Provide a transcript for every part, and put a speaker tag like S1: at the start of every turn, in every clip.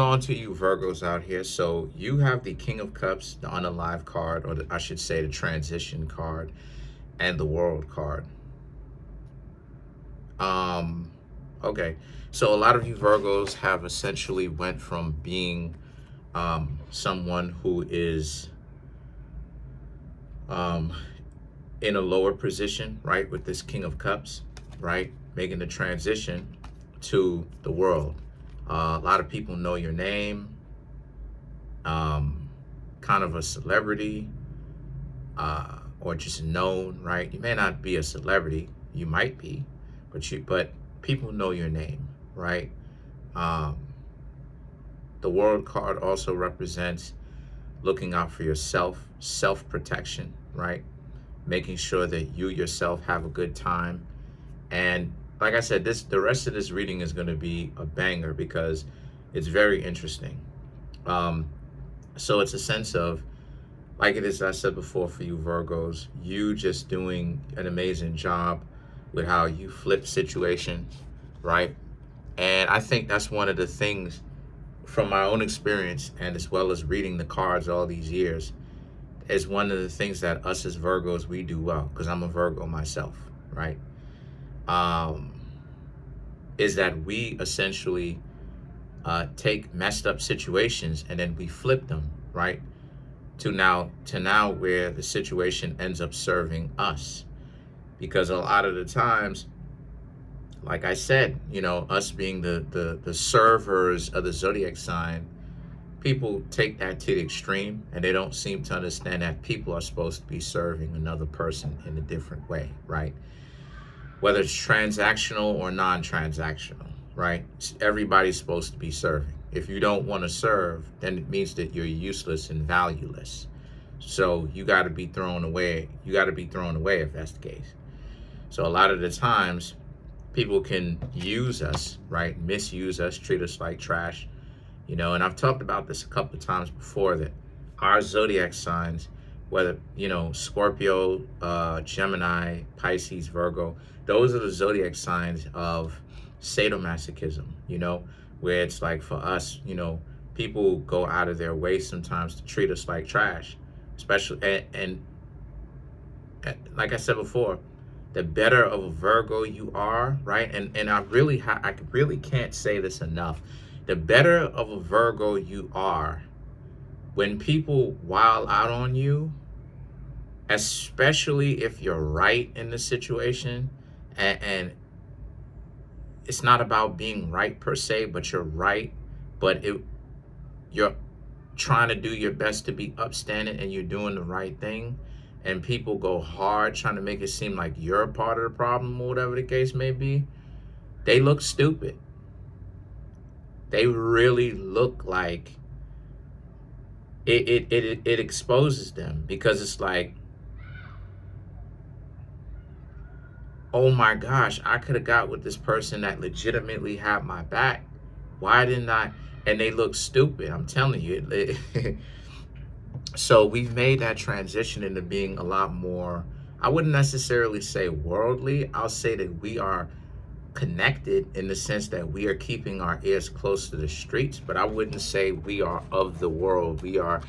S1: On to you Virgos out here. So you have the King of Cups, the unalive card, or I should say the transition card, and the World card. Um, okay. So a lot of you Virgos have essentially went from being someone who is um, in a lower position, right, with this King of Cups, right, making the transition to the world. A lot of people know your name, kind of a celebrity, or just known, right? You may not be a celebrity, you might be, but people know your name, right? Um, the World card also represents looking out for yourself, self-protection, right? Making sure that you yourself have a good time. And like I said, the rest of this reading is going to be a banger because it's very interesting. Um, so it's a sense of, like it is I said before for you Virgos, you just doing an amazing job with how you flip situations, right? And I think that's one of the things from my own experience and as well as reading the cards all these years is one of the things that us as Virgos, we do well, because I'm a Virgo myself, right? Um, is that we essentially take messed up situations and then we flip them, right? To now where the situation ends up serving us. Because a lot of the times, like I said, us being the servers of the zodiac sign, people take that to the extreme and they don't seem to understand that people are supposed to be serving another person in a different way, right? Whether it's transactional or non-transactional, right? Everybody's supposed to be serving. If you don't want to serve, then it means that you're useless and valueless. So you got to be thrown away. You got to be thrown away if that's the case. So a lot of the times, people can use us, right? Misuse us, treat us like trash, and I've talked about this a couple of times before, that our zodiac signs, whether, Scorpio, Gemini, Pisces, Virgo, those are the zodiac signs of sadomasochism, where it's like for us, people go out of their way sometimes to treat us like trash, especially, and like I said before, the better of a Virgo you are, right? And I really can't say this enough. The better of a Virgo you are, when people wild out on you, especially if you're right in the situation, and it's not about being right per se, but you're right, but you're trying to do your best to be upstanding and you're doing the right thing, and people go hard trying to make it seem like you're a part of the problem or whatever the case may be, they look stupid. They really look like it exposes them, because it's like, oh my gosh, I could have got with this person that legitimately had my back. Why didn't I? And they look stupid. I'm telling you. So we've made that transition into being a lot more, I wouldn't necessarily say worldly. I'll say that we are connected in the sense that we are keeping our ears close to the streets, but I wouldn't say we are of the world. We are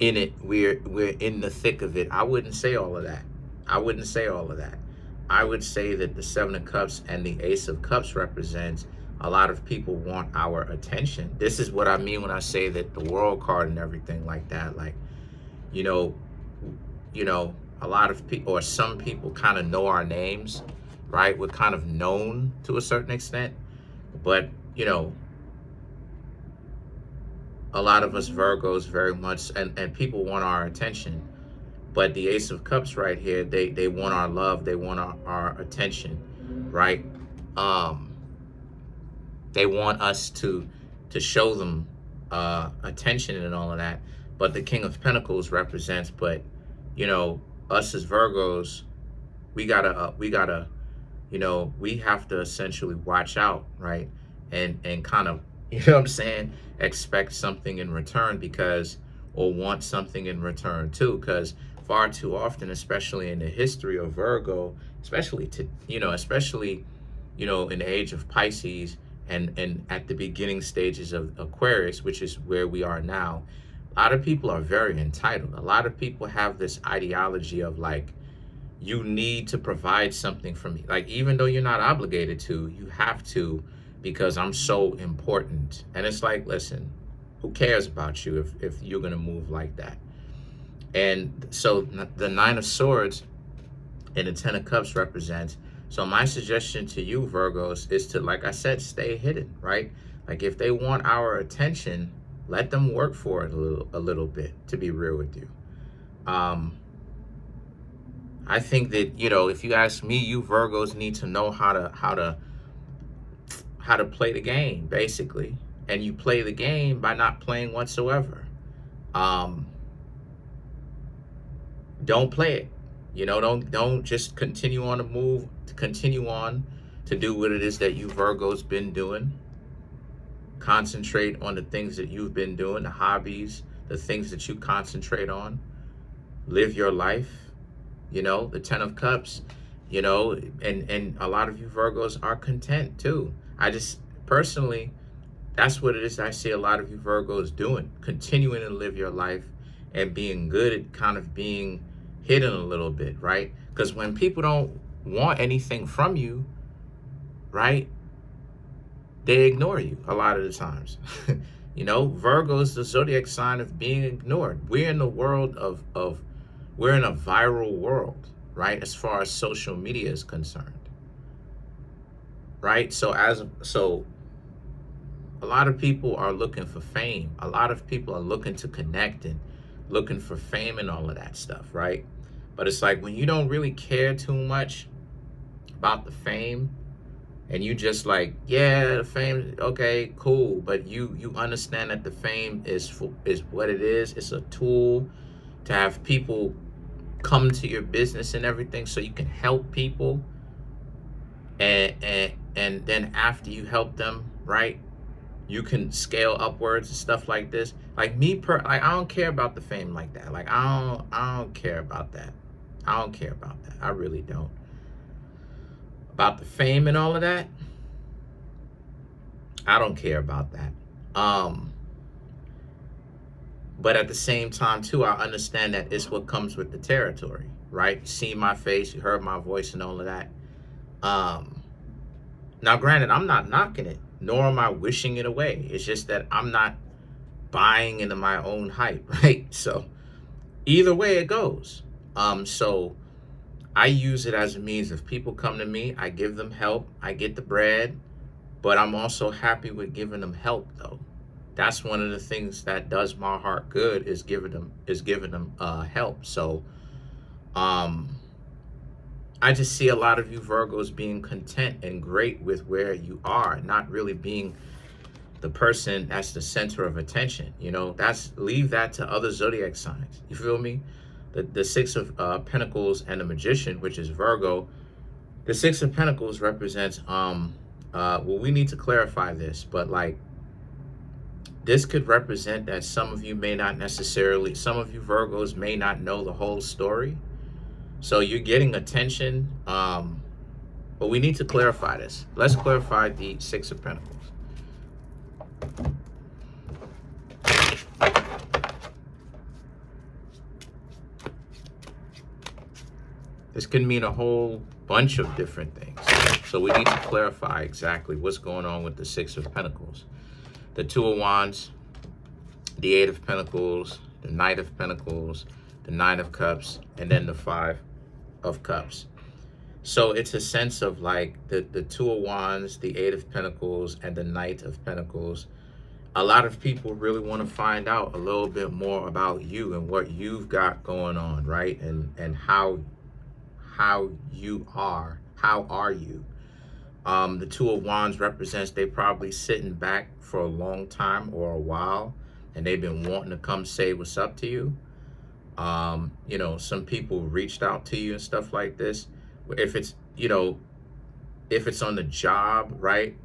S1: in it. We're in the thick of it. I wouldn't say all of that. I wouldn't say all of that. I would say that the Seven of Cups and the Ace of Cups represents a lot of people want our attention. This is what I mean when I say that the World card and everything like that, like, a lot of people, or some people, kind of know our names, right? We're kind of known to a certain extent, but a lot of us Virgos very much, and people want our attention. But the Ace of Cups right here, they want our love, they want our attention, right? They want us to show them attention and all of that. But the King of Pentacles represents, but us as Virgos, we gotta we have to essentially watch out, right? And kind of, what I'm saying, expect something in return, because, or want something in return too, because far too often, especially in the history of Virgo, especially in the age of Pisces, and at the beginning stages of Aquarius, which is where we are now, a lot of people are very entitled. A lot of people have this ideology of like, you need to provide something for me. Like, even though you're not obligated to, you have to, because I'm so important. And it's like, listen, who cares about you if you're going to move like that? And so the Nine of Swords and the Ten of Cups represents. So my suggestion to you, Virgos, is to, like I said, stay hidden, right? Like, if they want our attention, let them work for it a little bit, to be real with you. I think that, you know, if you ask me, you Virgos need to know how to play the game, basically. And you play the game by not playing whatsoever. Don't play it. You know, don't just continue on continue on to do what it is that you Virgos been doing. Concentrate on the things that you've been doing, the hobbies, the things that you concentrate on. Live your life. You know, the Ten of Cups, you know, and a lot of you Virgos are content too. I just personally, that's what it is I see a lot of you Virgos doing, continuing to live your life and being good at kind of being hidden a little bit, right? Because when people don't want anything from you, right, they ignore you a lot of the times. You know, Virgo is the zodiac sign of being ignored. We're in the world of we're in a viral world, right? As far as social media is concerned, right? So a lot of people are looking for fame. A lot of people are looking to connect and looking for fame and all of that stuff, right? But it's like, when you don't really care too much about the fame, and you just like, yeah, the fame, okay, cool, but you understand that the fame is what it is. It's a tool to have people come to your business and everything, so you can help people, and then after you help them, right, you can scale upwards and stuff like this. Like me, like, I don't care about the fame like that. Like, I don't care about that. I don't care about that. I really don't. About the fame and all of that, I don't care about that. But at the same time too, I understand that it's what comes with the territory, right? You see my face, you heard my voice and all of that. Now granted, I'm not knocking it, nor am I wishing it away. It's just that I'm not buying into my own hype, right? So either way it goes. So I use it as a means. If people come to me, I give them help, I get the bread, but I'm also happy with giving them help though. That's one of the things that does my heart good, is giving them help. So I just see a lot of you Virgos being content and great with where you are, not really being the person that's the center of attention. You know, leave that to other zodiac signs. You feel me? The Six of Pentacles and the Magician, which is Virgo. The Six of Pentacles represents well, we need to clarify this, but like, this could represent that some of you Virgos may not know the whole story. So you're getting attention, but we need to clarify this. Let's clarify the Six of Pentacles. This can mean a whole bunch of different things. So we need to clarify exactly what's going on with the Six of Pentacles. The Two of Wands, the Eight of Pentacles, the Knight of Pentacles, the Nine of Cups, and then the Five of Cups. So it's a sense of like the Two of Wands, the Eight of Pentacles, and the Knight of Pentacles. A lot of people really want to find out a little bit more about you and what you've got going on, right? And how you are. How are you? The Two of Wands represents they probably sitting back for a long time or a while, and they've been wanting to come say what's up to you. You know, some people reached out to you and stuff like this. If it's, you know, if it's on the job, right,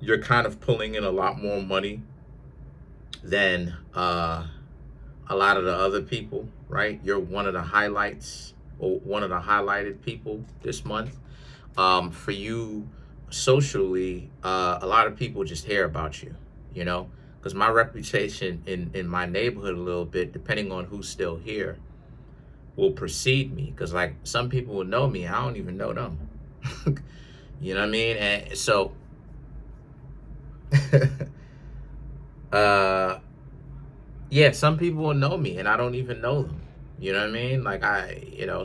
S1: you're kind of pulling in a lot more money than a lot of the other people, right? You're one of the highlights, or one of the highlighted people this month. For you socially, a lot of people just hear about you, because my reputation in my neighborhood a little bit, depending on who's still here, will precede me. Because like some people will know me, I don't even know them. You know what I mean? And so, uh, yeah, some people will know me and I don't even know them. You know what I mean? Like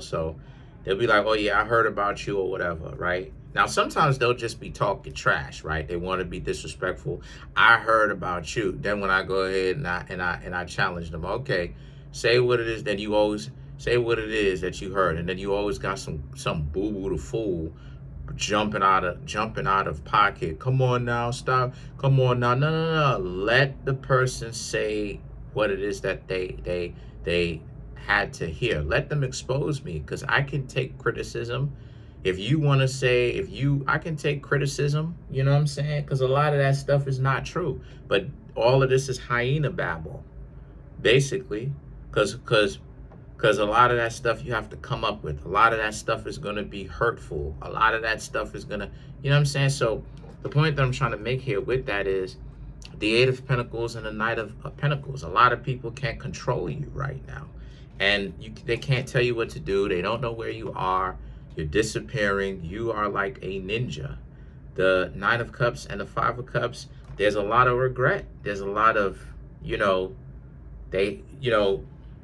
S1: so they'll be like, "Oh yeah, I heard about you," or whatever, right? Now sometimes they'll just be talking trash, right? They want to be disrespectful. I heard about you. Then when I go ahead and I challenge them, okay, say what it is. Then you always say what it is that you heard, and then you always got some boo boo to fool jumping out of pocket. Come on now, stop. Come on now. No, no, no. Let the person say what it is that they had to hear. Let them expose me, because I can take criticism. If you want to say, I can take criticism, you know what I'm saying? Because a lot of that stuff is not true. But all of this is hyena babble, basically. Because a lot of that stuff you have to come up with. A lot of that stuff is going to be hurtful. A lot of that stuff is going to, you know what I'm saying? So the point that I'm trying to make here with that is the Eight of Pentacles and the Knight of Pentacles. A lot of people can't control you right now. And they can't tell you what to do. They don't know where you are. You're disappearing. You are like a ninja. The Nine of Cups and the Five of Cups, there's a lot of regret. There's a lot of, they,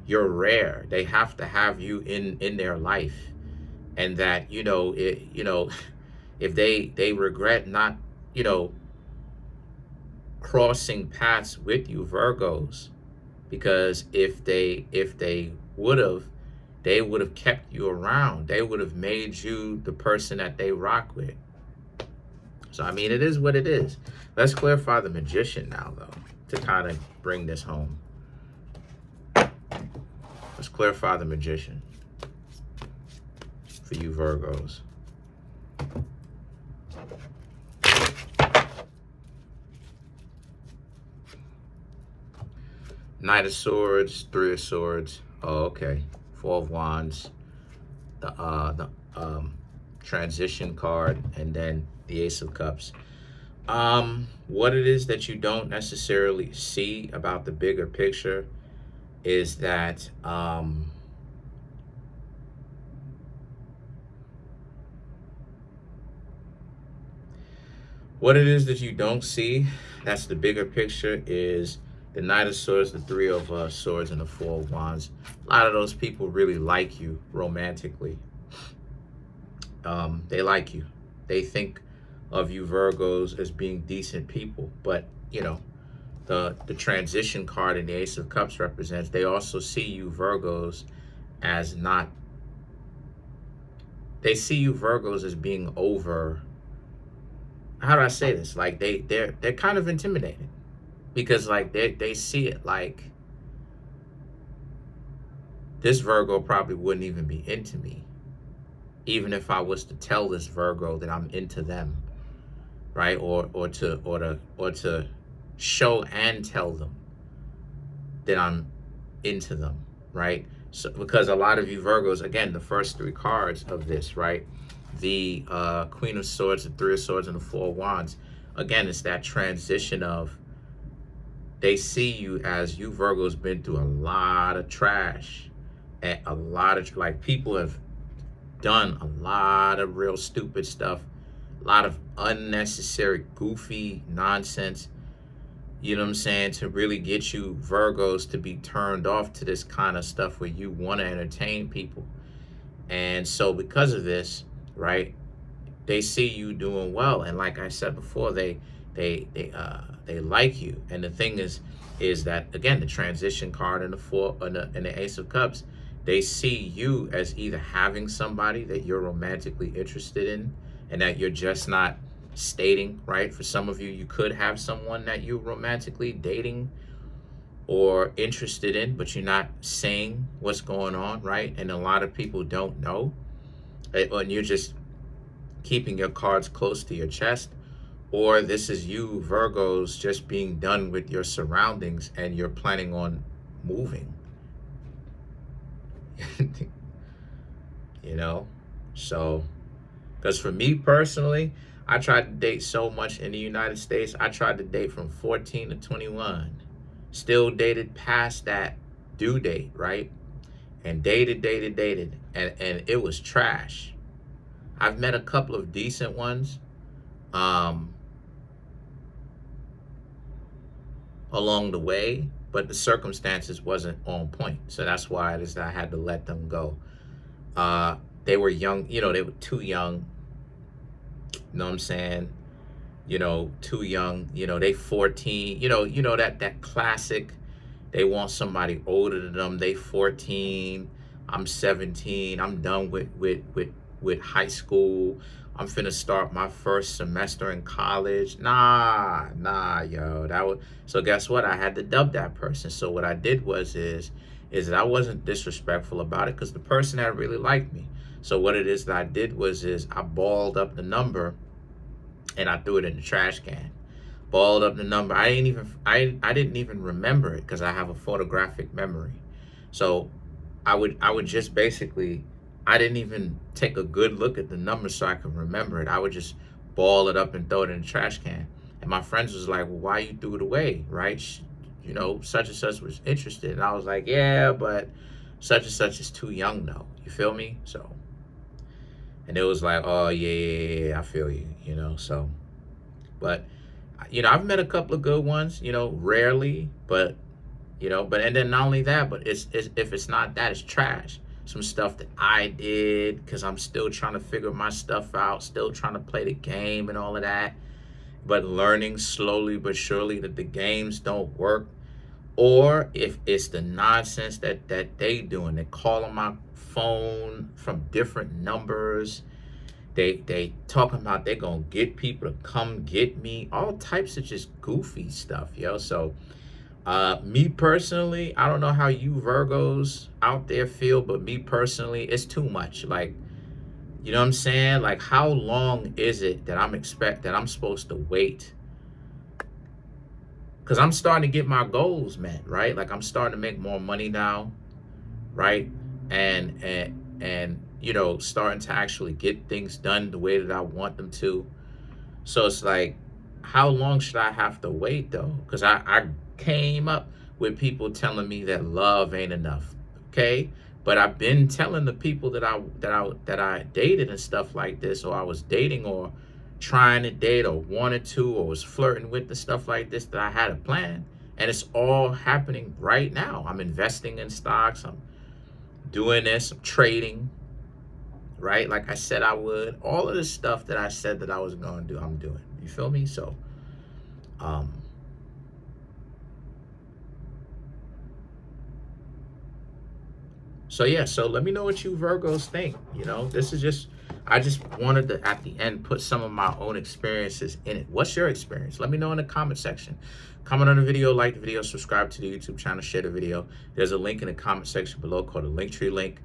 S1: you're rare. They have to have you in their life. And that, if they regret not, crossing paths with you, Virgos, because if they would have, they would have kept you around. They would have made you the person that they rock with. So I mean, it is what it is. Let's clarify the Magician now, though, to kind of bring this home. Let's clarify the Magician for you Virgos. Knight of Swords, Three of Swords. Oh, okay. Four of Wands. The transition card, and then the Ace of Cups. What it is that you don't necessarily see about the bigger picture is that what it is that you don't see, that's the bigger picture, is the Knight of Swords, the Three of Swords, and the Four of Wands. A lot of those people really like you romantically. They like you. They think of you Virgos as being decent people. But, the transition card and the Ace of Cups represents, they also see you Virgos as not, they see you Virgos as being over, how do I say this? Like they're kind of intimidated. Because like they see it like, this Virgo probably wouldn't even be into me, even if I was to tell this Virgo that I'm into them, right? Or to show and tell them that I'm into them, right? So because a lot of you Virgos, again, the first three cards of this, right? The Queen of Swords, the Three of Swords, and the Four of Wands. Again, it's that transition of, they see you as, you Virgos been through a lot of trash, and a lot of, like, people have done a lot of real stupid stuff, a lot of unnecessary, goofy nonsense, you know what I'm saying, to really get you Virgos to be turned off to this kind of stuff where you want to entertain people. And so because of this, right, they see you doing well, and like I said before, they like you. And the thing is that, again, the transition card and the Ace of Cups, they see you as either having somebody that you're romantically interested in, and that you're just not stating, right? For some of you, you could have someone that you're romantically dating or interested in, but you're not saying what's going on, right? And a lot of people don't know, and you're just keeping your cards close to your chest. Or this is you Virgos just being done with your surroundings and you're planning on moving. So, because for me personally, I tried to date so much in the United States. I tried to date from 14 to 21. Still dated past that due date, right? And dated. And it was trash. I've met a couple of decent ones um, along the way, but the circumstances wasn't on point. So that's why it is that I had to let them go. They were young, they were too young. You know what I'm saying? Too young. They 14. That classic. They want somebody older than them. They 14. I'm 17. I'm done with high school. I'm finna start my first semester in college. Nah, yo. So guess what? I had to dub that person. So what I did is that I wasn't disrespectful about it because the person had really liked me. So what it is that I did is I balled up the number and I threw it in the trash can. Balled up the number. I didn't even remember it because I have a photographic memory. So I would just basically, I didn't even take a good look at the number so I could remember it. I would just ball it up and throw it in the trash can. And my friends was like, well, why you threw it away, right? Such and such was interested. And I was like, yeah, but such and such is too young though. You feel me? So, and it was like, oh yeah, I feel you, so, but I've met a couple of good ones, rarely, but and then not only that, but it's if it's not that, it's trash. Some stuff that I did because I'm still trying to figure my stuff out, still trying to play the game and all of that, but learning slowly but surely that the games don't work. Or if it's the nonsense that they doing, they call on my phone from different numbers. They talking about they gonna get people to come get me, all types of just goofy stuff, yo. So me personally, I don't know how you Virgos out there feel, but me personally, it's too much. Like, you know what I'm saying? Like, how long is it that I'm supposed to wait? Because I'm starting to get my goals met, right? Like, I'm starting to make more money now, right? And starting to actually get things done the way that I want them to. So it's like, how long should I have to wait though? Because I came up with people telling me that love ain't enough, okay? But I've been telling the people that I dated and stuff like this, or I was dating or trying to date or wanted to or was flirting with the stuff like this, that I had a plan. And it's all happening right now. I'm investing in stocks. I'm doing this. I'm trading, right? Like I said I would. All of the stuff that I said that I was going to do, I'm doing. You feel me? So, so let me know what you Virgos think. This is just, I just wanted to, at the end, put some of my own experiences in it. What's your experience? Let me know in the comment section. Comment on the video, like the video, subscribe to the YouTube channel, share the video. There's a link in the comment section below called a Linktree link.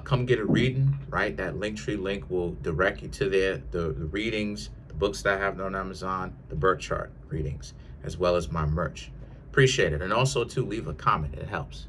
S1: Come get a reading, right? That Linktree link will direct you to the readings, the books that I have on Amazon, the birth chart readings, as well as my merch. Appreciate it. And also, to leave a comment. It helps.